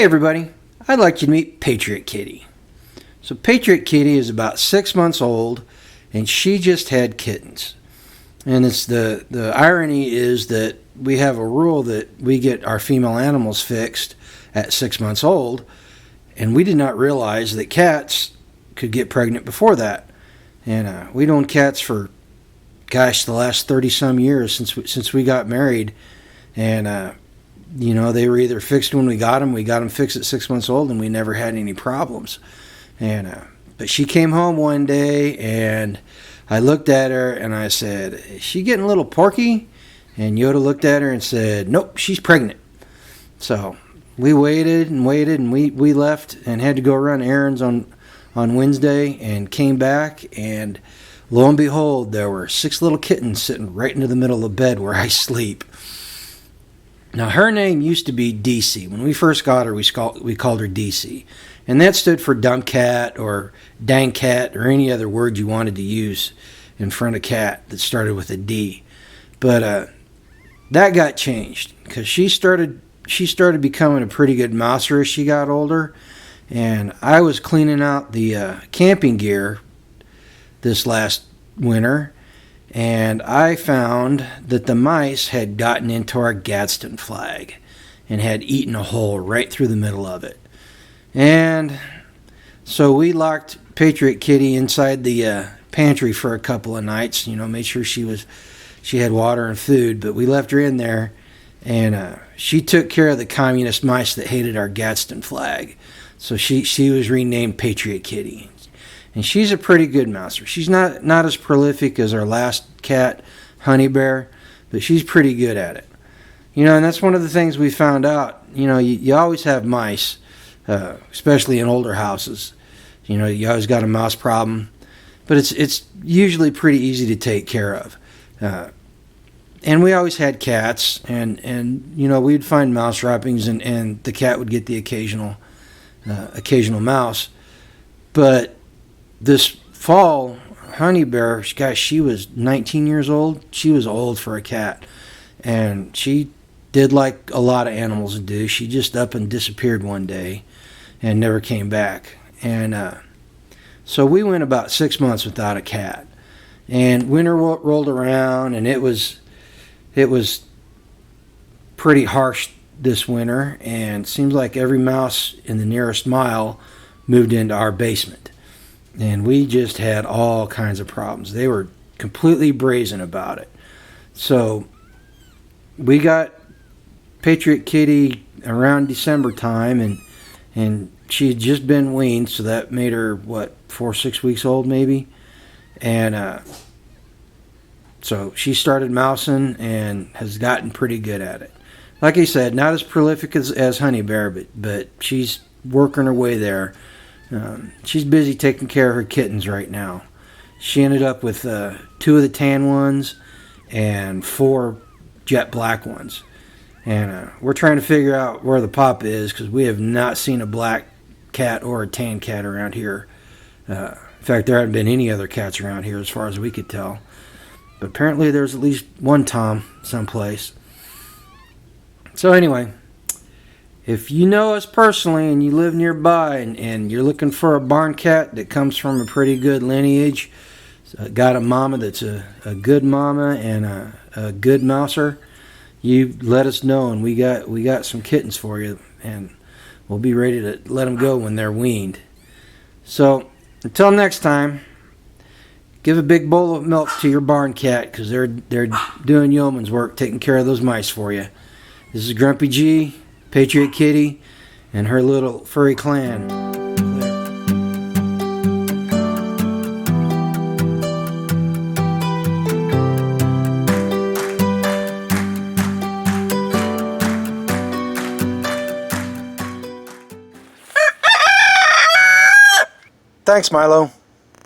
Hey everybody, I'd like you to meet Patriot Kitty. So Patriot Kitty is about 6 months old and she just had kittens. And it's the irony is that we have a rule that we get our female animals fixed at 6 months old, and we did not realize that cats could get pregnant before that. And we've owned cats for, gosh, the last 30 some years since we got married. And they were either fixed when we got them fixed at 6 months old, and we never had any problems. And but she came home one day, and I looked at her, and I said, "Is she getting a little porky?" And Yoda looked at her and said, "Nope, she's pregnant." So we waited, and we left and had to go run errands on Wednesday, and came back, and lo and behold, there were 6 little kittens sitting right into the middle of the bed where I sleep. Now, her name used to be DC. When we first got her, we called her DC. And that stood for dumb cat or dang cat or any other word you wanted to use in front of cat that started with a D. But that got changed because she started becoming a pretty good mouser as she got older. And I was cleaning out the camping gear this last winter, and I found that the mice had gotten into our Gadsden flag and had eaten a hole right through the middle of it. And so we locked Patriot Kitty inside the pantry for a couple of nights, made sure she had water and food, but we left her in there, and she took care of the communist mice that hated our Gadsden flag. So she was renamed Patriot Kitty. And she's a pretty good mouser. She's not as prolific as our last cat, Honey Bear, but she's pretty good at it. And that's one of the things we found out. You always have mice, especially in older houses. You always got a mouse problem, but it's usually pretty easy to take care of. And we always had cats, and we'd find mouse droppings, and the cat would get the occasional mouse. But this fall, Honey Bear, gosh, she was 19 years old. She was old for a cat. And she did like a lot of animals do. She just up and disappeared one day and never came back. And so we went about 6 months without a cat. And winter rolled around, and it was pretty harsh this winter. And it seems like every mouse in the nearest mile moved into our basement. And we just had all kinds of problems. They were completely brazen about it. So we got Patriot Kitty around December time, and she had just been weaned, so that made her, 4 or 6 weeks old maybe. And so she started mousing and has gotten pretty good at it. Like I said, not as prolific as Honey Bear, but she's working her way there. She's busy taking care of her kittens right now. She ended up with 2 of the tan ones and 4 jet black ones. And we're trying to figure out where the pop is, because we have not seen a black cat or a tan cat around here. In fact, there haven't been any other cats around here as far as we could tell. But apparently there's at least one Tom someplace. So anyway, if you know us personally and you live nearby and you're looking for a barn cat that comes from a pretty good lineage, got a mama that's a good mama and a good mouser, you let us know, and we got some kittens for you, and we'll be ready to let them go when they're weaned. So until next time, give a big bowl of milk to your barn cat, because they're doing yeoman's work taking care of those mice for you. This is Grumpy G, Patriot Kitty, and her little furry clan. Thanks, Milo.